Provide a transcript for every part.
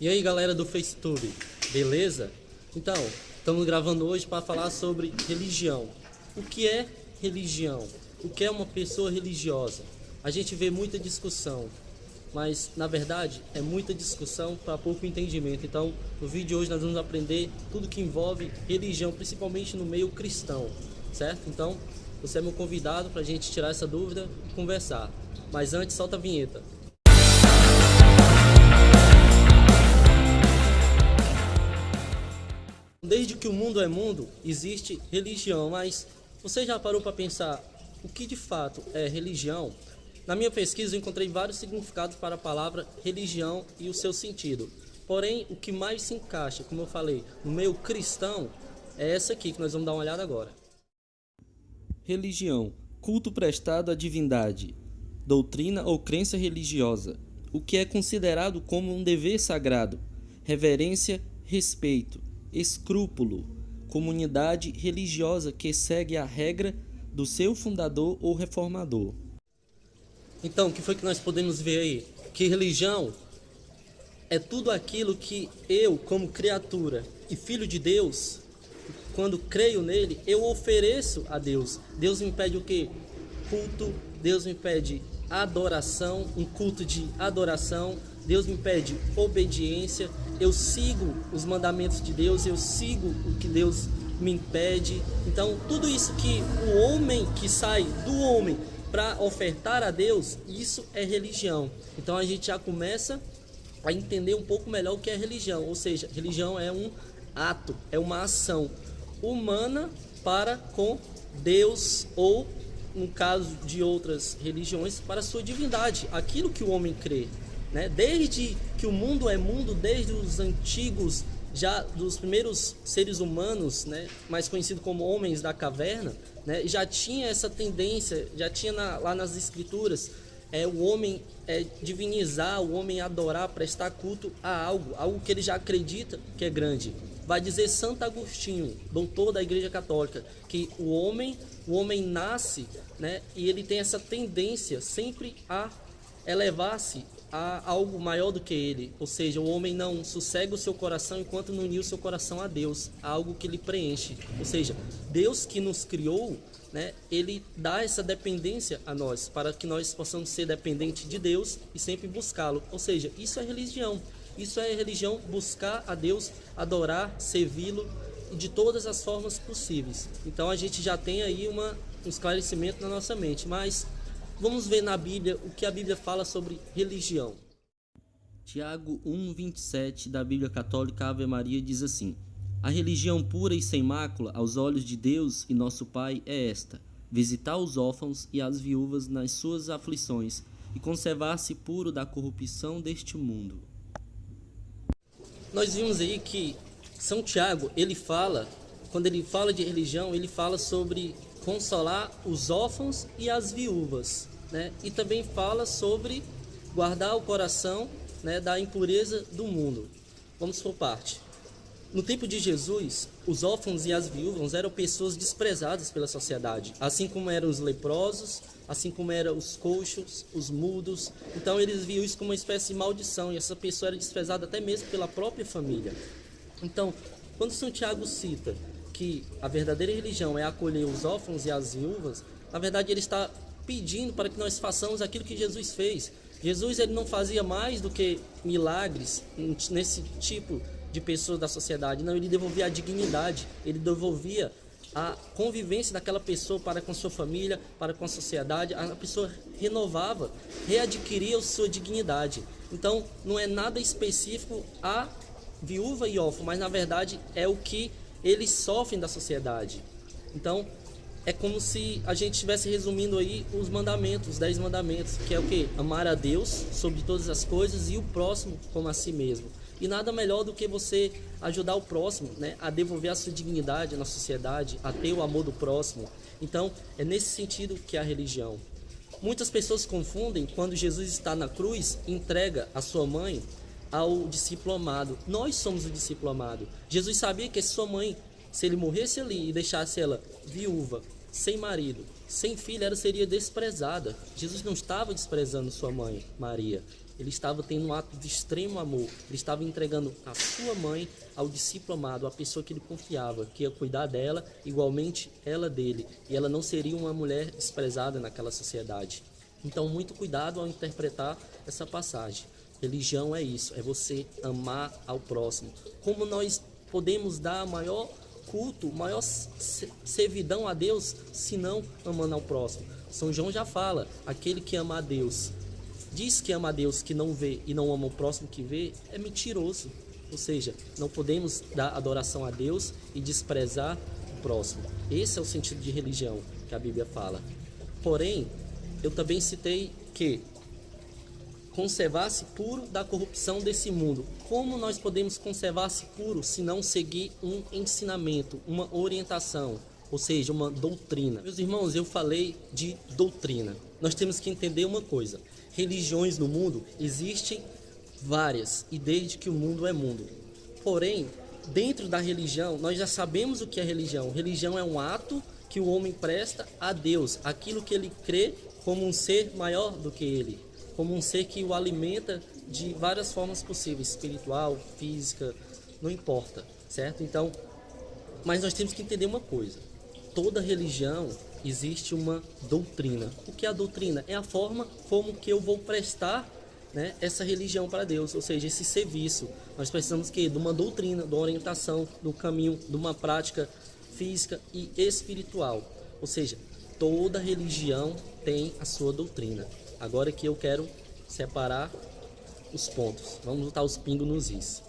E aí galera do FaceTube, beleza? Então, estamos gravando hoje para falar sobre religião. O que é religião? O que é uma pessoa religiosa? A gente vê muita discussão, mas na verdade é muita discussão para pouco entendimento. Então, no vídeo de hoje nós vamos aprender tudo que envolve religião, principalmente no meio cristão, certo? Então, você é meu convidado para a gente tirar essa dúvida e conversar. Mas antes, solta a vinheta. Desde que o mundo é mundo, existe religião, mas você já parou para pensar o que de fato é religião? Na minha pesquisa eu encontrei vários significados para a palavra religião e o seu sentido. Porém, o que mais se encaixa, como eu falei, no meio cristão, é essa aqui que nós vamos dar uma olhada agora. Religião, culto prestado à divindade, doutrina ou crença religiosa, o que é considerado como um dever sagrado, reverência, respeito, escrúpulo, comunidade religiosa que segue a regra do seu fundador ou reformador. Então, o que foi que nós podemos ver aí? Que religião é tudo aquilo que eu, como criatura e filho de Deus, quando creio nele, eu ofereço a Deus. Deus me pede o quê? Culto, Deus me pede adoração, um culto de adoração, Deus me pede obediência, eu sigo os mandamentos de Deus, eu sigo o que Deus me pede. Então, tudo isso que o homem, que sai do homem para ofertar a Deus, isso é religião. Então, a gente já começa a entender um pouco melhor o que é religião. Ou seja, religião é um ato, é uma ação humana para com Deus, ou no caso de outras religiões, para a sua divindade, aquilo que o homem crê, né? Desde que o mundo é mundo, desde os antigos, já dos primeiros seres humanos, né, mais conhecido como homens da caverna, né, já tinha essa tendência, já tinha lá nas escrituras, o homem divinizar, o homem adorar, prestar culto a algo que ele já acredita que é grande. Vai dizer Santo Agostinho, doutor da Igreja Católica, que o homem nasce, né, e ele tem essa tendência sempre a elevar-se a algo maior do que ele. Ou seja, o homem não sossega o seu coração enquanto não uniu o seu coração a Deus, a algo que lhe preenche. Ou seja, Deus que nos criou, né, ele dá essa dependência a nós, para que nós possamos ser dependentes de Deus e sempre buscá-lo. Ou seja, isso é religião. Isso é religião, buscar a Deus, adorar, servi-lo de todas as formas possíveis. Então a gente já tem aí um esclarecimento na nossa mente, mas vamos ver na Bíblia o que a Bíblia fala sobre religião. Tiago 1:27 da Bíblia Católica Ave Maria diz assim: a religião pura e sem mácula aos olhos de Deus e nosso Pai é esta: visitar os órfãos e as viúvas nas suas aflições e conservar-se puro da corrupção deste mundo. Nós vimos aí que São Tiago, quando ele fala de religião, ele fala sobre consolar os órfãos e as viúvas, né? E também fala sobre guardar o coração, né, da impureza do mundo. Vamos por parte. No tempo de Jesus, os órfãos e as viúvas eram pessoas desprezadas pela sociedade, assim como eram os leprosos, assim como eram os coxos, os mudos. Então eles viam isso como uma espécie de maldição, e essa pessoa era desprezada até mesmo pela própria família. Então, quando São Tiago cita que a verdadeira religião é acolher os órfãos e as viúvas, na verdade ele está pedindo para que nós façamos aquilo que Jesus fez. Jesus, ele não fazia mais do que milagres nesse tipo de pessoas da sociedade, não, ele devolvia a dignidade, ele devolvia a convivência daquela pessoa para com sua família, para com a sociedade. A pessoa renovava, readquiria a sua dignidade. Então não é nada específico a viúva e órfão, mas na verdade é o que eles sofrem da sociedade. Então é como se a gente estivesse resumindo aí os mandamentos, os 10 mandamentos, que é o que? Amar a Deus sobre todas as coisas e o próximo como a si mesmo. E nada melhor do que você ajudar o próximo, né, a devolver a sua dignidade na sociedade, a ter o amor do próximo. Então, é nesse sentido que é a religião. Muitas pessoas confundem quando Jesus está na cruz e entrega a sua mãe ao discípulo amado. Nós somos o discípulo amado. Jesus sabia que sua mãe, se ele morresse ali e deixasse ela viúva, sem marido, sem filho, ela seria desprezada. Jesus não estava desprezando sua mãe, Maria. ele estava tendo um ato de extremo amor. Ele estava entregando a sua mãe ao discípulo amado, a pessoa que ele confiava, que ia cuidar dela, igualmente ela dele. E ela não seria uma mulher desprezada naquela sociedade. Então, muito cuidado ao interpretar essa passagem. Religião é isso, é você amar ao próximo. Como nós podemos dar maior culto, maior servidão a Deus, se não amando ao próximo? São João já fala, aquele que ama a Deus, diz que ama a Deus que não vê e não ama o próximo que vê, é mentiroso. Ou seja, não podemos dar adoração a Deus e desprezar o próximo. Esse é o sentido de religião que a Bíblia fala. Porém, eu também citei que conservar-se puro da corrupção desse mundo. Como nós podemos conservar-se puro se não seguir um ensinamento, uma orientação, ou seja, uma doutrina? Meus irmãos, eu falei de doutrina. Nós temos que entender uma coisa. Religiões no mundo existem várias, e desde que o mundo é mundo. Porém, dentro da religião, nós já sabemos o que é religião. Religião é um ato que o homem presta a Deus, aquilo que ele crê como um ser maior do que ele, como um ser que o alimenta de várias formas possíveis, espiritual, física, não importa, certo? Então, mas nós temos que entender uma coisa. Toda religião existe uma doutrina. O que é a doutrina? É a forma como que eu vou prestar, né, essa religião para Deus, ou seja, esse serviço. Nós precisamos de uma doutrina, de uma orientação, de um caminho, de uma prática física e espiritual. Ou seja, toda religião tem a sua doutrina. Agora que eu quero separar os pontos. Vamos botar os pingos nos is.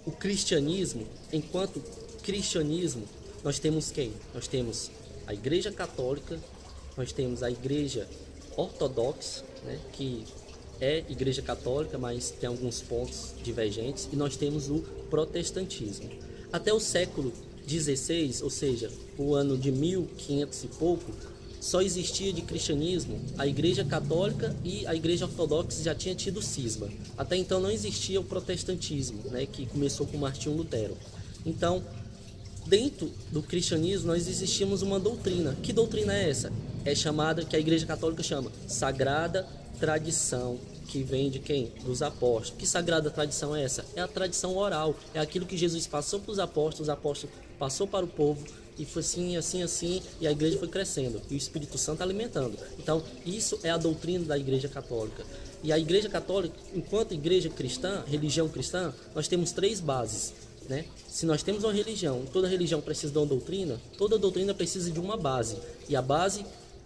O cristianismo, enquanto cristianismo, nós temos quem? Nós temos a Igreja Católica, nós temos a Igreja Ortodoxa, né, que é Igreja Católica, mas tem alguns pontos divergentes, e nós temos o protestantismo. Até o século XVI, ou seja, o ano de 1500 e pouco, só existia de cristianismo a Igreja Católica e a Igreja Ortodoxa já tinha tido cisma. Até então não existia o protestantismo, né, que começou com Martinho Lutero. Então, dentro do cristianismo nós existimos uma doutrina. Que doutrina é essa? É chamada, que a Igreja Católica chama, Sagrada Tradição, que vem de quem? Dos apóstolos. Que sagrada tradição é essa? É a tradição oral, é aquilo que Jesus passou para os apóstolos passou para o povo, e foi assim, assim, assim, e a igreja foi crescendo, e o Espírito Santo alimentando. Então, isso é a doutrina da Igreja Católica. E a Igreja Católica, enquanto igreja cristã, religião cristã, nós temos três bases, né? Se nós temos uma religião, toda religião precisa de uma doutrina, toda doutrina precisa de uma base. E a base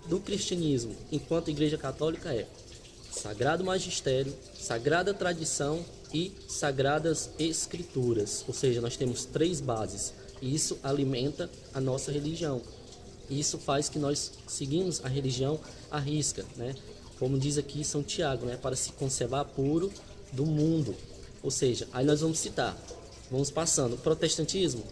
do cristianismo, enquanto igreja católica, é Sagrado Magistério, Sagrada Tradição e Sagradas Escrituras. Ou seja, nós temos três bases. E isso alimenta a nossa religião. Isso faz que nós seguimos a religião à risca, né? Como diz aqui São Tiago, né? Para se conservar puro do mundo. Ou seja, aí nós vamos citar, vamos passando. O protestantismo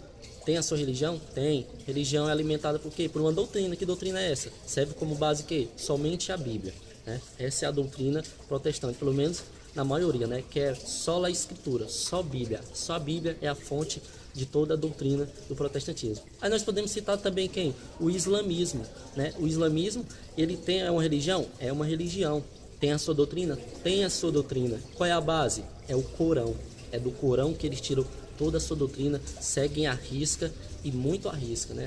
tem a sua religião? Tem. Religião é alimentada por quê? Por uma doutrina. Que doutrina é essa? Serve como base quê? Somente a Bíblia, né? Essa é a doutrina protestante, pelo menos na maioria, né? Que é só a Escritura, só Bíblia. Só a Bíblia é a fonte de toda a doutrina do protestantismo. Aí nós podemos citar também quem? O islamismo, né? O islamismo, ele é uma religião? É uma religião. Tem a sua doutrina? Tem a sua doutrina. Qual é a base? É o Corão. É do Corão que eles tiram toda a sua doutrina, seguem à risca e muito à risca, né?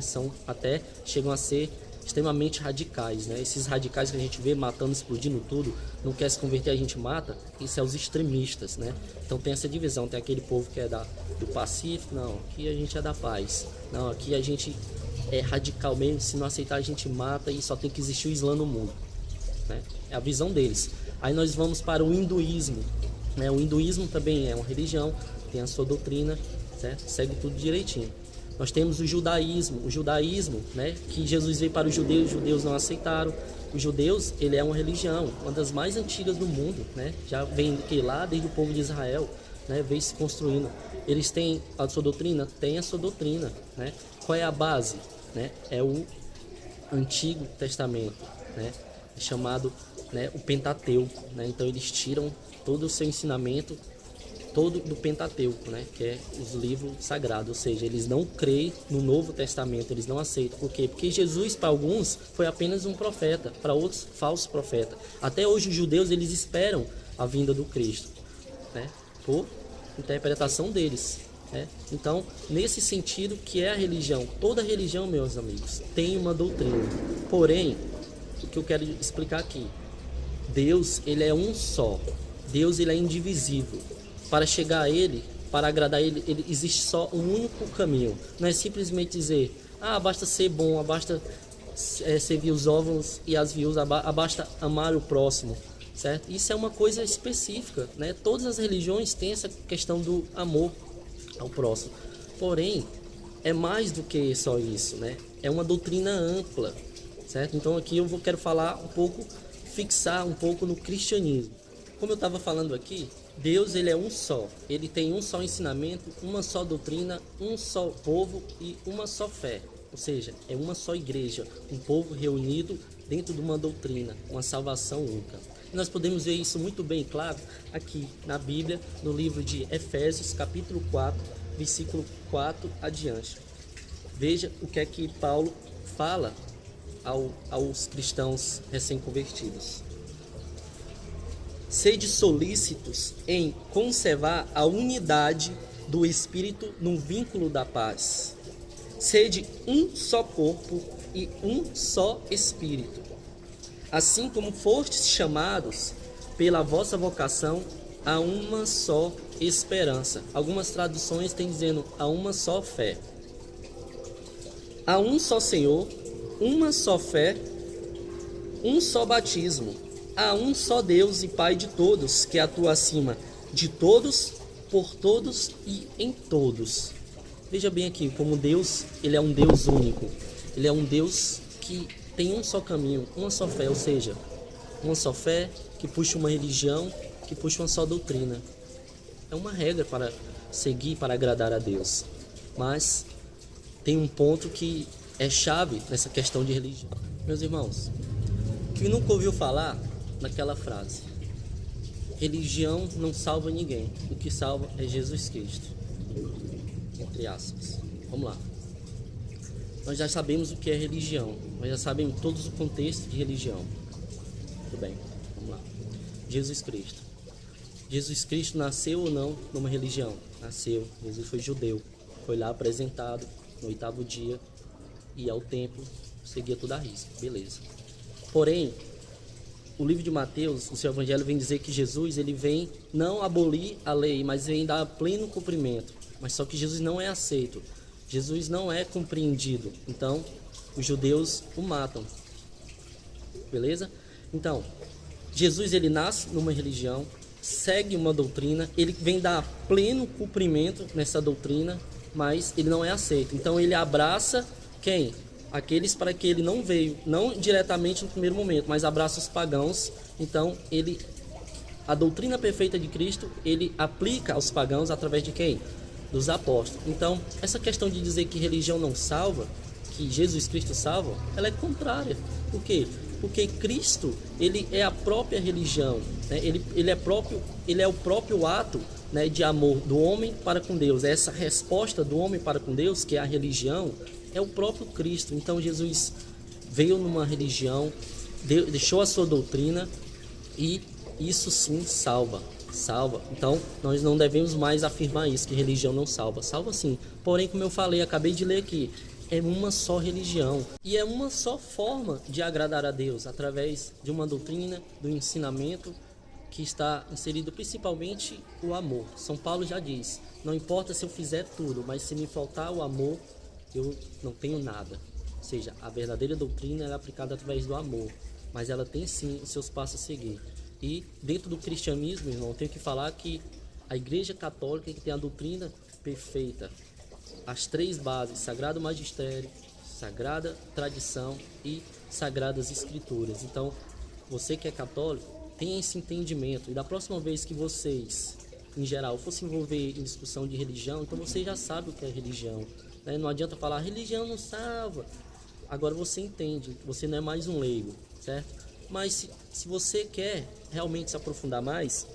Chegam a ser extremamente radicais, né? Esses radicais que a gente vê matando, explodindo tudo, não quer se converter, a gente mata. Isso é os extremistas, né? Então tem essa divisão, tem aquele povo que é do pacífico, não, aqui a gente é da paz, não, aqui a gente é radical mesmo, se não aceitar a gente mata e só tem que existir o Islã no mundo, né? É a visão deles. Aí nós vamos para o hinduísmo, né? O hinduísmo também é uma religião, tem a sua doutrina, certo? Segue tudo direitinho. Nós temos o judaísmo, né, que Jesus veio para os judeus não aceitaram. Os judeus, ele é uma religião, uma das mais antigas do mundo, né? Já vem lá desde o povo de Israel, né, veio se construindo. Eles têm a sua doutrina? Tem a sua doutrina, né? Qual é a base? Né? É o Antigo Testamento, né? É chamado, né, o Pentateuco, né? Então eles tiram todo o seu ensinamento todo do Pentateuco, né, que é os livros sagrados, ou seja, eles não creem no Novo Testamento, eles não aceitam. Por quê? Porque Jesus, para alguns, foi apenas um profeta, para outros, falso profeta. Até hoje os judeus, eles esperam a vinda do Cristo, né? Por interpretação deles, né? Então, nesse sentido que é a religião, toda religião, meus amigos, tem uma doutrina. Porém, o que eu quero explicar aqui, Deus, ele é um só. Deus, ele é indivisível. Para chegar a ele, para agradar ele, existe só um único caminho. Não é simplesmente dizer, basta ser bom, basta servir os órfãos e as viúvas, basta amar o próximo, certo? Isso é uma coisa específica, né? Todas as religiões têm essa questão do amor ao próximo. Porém, é mais do que só isso, né? É uma doutrina ampla, certo? Então aqui eu quero falar um pouco, fixar um pouco no cristianismo. Como eu estava falando aqui, Deus, ele é um só. Ele tem um só ensinamento, uma só doutrina, um só povo e uma só fé. Ou seja, é uma só igreja, um povo reunido dentro de uma doutrina, uma salvação única. E nós podemos ver isso muito bem claro aqui na Bíblia, no livro de Efésios, capítulo 4, versículo 4 adiante. Veja o que é que Paulo fala aos cristãos recém-convertidos. Sede solícitos em conservar a unidade do Espírito no vínculo da paz. Sede um só corpo e um só Espírito. Assim como fostes chamados pela vossa vocação a uma só esperança. Algumas traduções têm dizendo a uma só fé. A um só Senhor, uma só fé, um só batismo. Há um só Deus e Pai de todos, que atua acima de todos, por todos e em todos. Veja bem aqui, como Deus, ele é um Deus único. Ele é um Deus que tem um só caminho, uma só fé, ou seja, uma só fé que puxa uma religião, que puxa uma só doutrina. É uma regra para seguir, para agradar a Deus. Mas tem um ponto que é chave nessa questão de religião. Meus irmãos, que nunca ouviu falar naquela frase: religião não salva ninguém, o que salva é Jesus Cristo, entre aspas. Vamos lá, nós já sabemos o que é religião, nós já sabemos todos o contexto de religião. Muito bem, vamos lá. Jesus Cristo nasceu ou não numa religião? Nasceu. Jesus foi judeu, foi lá apresentado no 8º dia, e ao templo seguia tudo à risca, beleza. Porém, o livro de Mateus, o seu evangelho, vem dizer que Jesus, ele vem não abolir a lei, mas vem dar pleno cumprimento. Mas só que Jesus não é aceito, Jesus não é compreendido. Então, os judeus o matam. Beleza? Então, Jesus, ele nasce numa religião, segue uma doutrina, ele vem dar pleno cumprimento nessa doutrina, mas ele não é aceito. Então, ele abraça quem? Aqueles para que ele não veio, não diretamente no primeiro momento, mas abraça os pagãos. Então, a doutrina perfeita de Cristo, ele aplica aos pagãos através de quem? Dos apóstolos. Então, essa questão de dizer que religião não salva, que Jesus Cristo salva, ela é contrária. Por quê? Porque Cristo, ele é a própria religião, né? Ele é o próprio ato, né, de amor do homem para com Deus. Essa resposta do homem para com Deus, que é a religião, é o próprio Cristo. Então Jesus veio numa religião, deixou a sua doutrina, e isso sim salva. Então nós não devemos mais afirmar isso, que religião não salva. Salva sim. Porém, como eu falei, acabei de ler aqui, é uma só religião e é uma só forma de agradar a Deus, através de uma doutrina, do ensinamento que está inserido principalmente o amor. São Paulo já diz: não importa se eu fizer tudo, mas se me faltar o amor, eu não tenho nada. Ou seja, a verdadeira doutrina é aplicada através do amor, mas ela tem sim os seus passos a seguir. E dentro do cristianismo, irmão, eu tenho que falar que a Igreja Católica, que tem a doutrina perfeita, as 3 bases: Sagrado Magistério, Sagrada Tradição e Sagradas Escrituras. Então, você que é católico, tenha esse entendimento. E da próxima vez que vocês, em geral, for se envolver em discussão de religião, então você já sabe o que é religião, né? Não adianta falar, religião não salva. Agora você entende, você não é mais um leigo, certo? Mas se você quer realmente se aprofundar mais,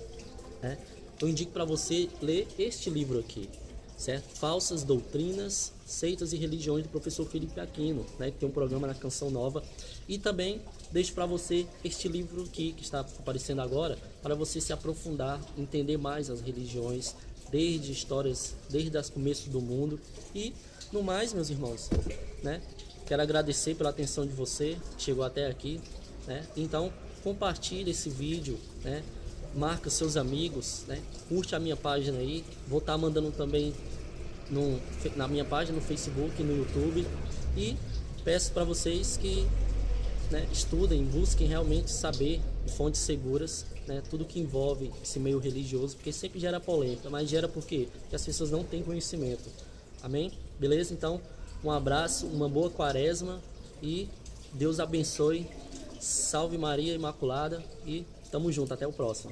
né, eu indico para você ler este livro aqui, certo? Falsas doutrinas, seitas e religiões do professor Felipe Aquino, né, que tem um programa na Canção Nova. E também deixo para você este livro aqui que está aparecendo agora, para você se aprofundar, entender mais as religiões, desde histórias, desde o começo do mundo. E no mais, meus irmãos, né, quero agradecer pela atenção de você, que chegou até aqui, né? Então compartilhe esse vídeo, né? Marca seus amigos, né? Curte a minha página aí. Vou estar mandando também na minha página no Facebook e no YouTube. E peço para vocês que, né, estudem, busquem realmente saber de fontes seguras, né, tudo que envolve esse meio religioso, porque sempre gera polêmica, mas gera por quê? Porque as pessoas não têm conhecimento. Amém? Beleza? Então, um abraço, uma boa quaresma e Deus abençoe. Salve Maria Imaculada e tamo junto, até o próximo.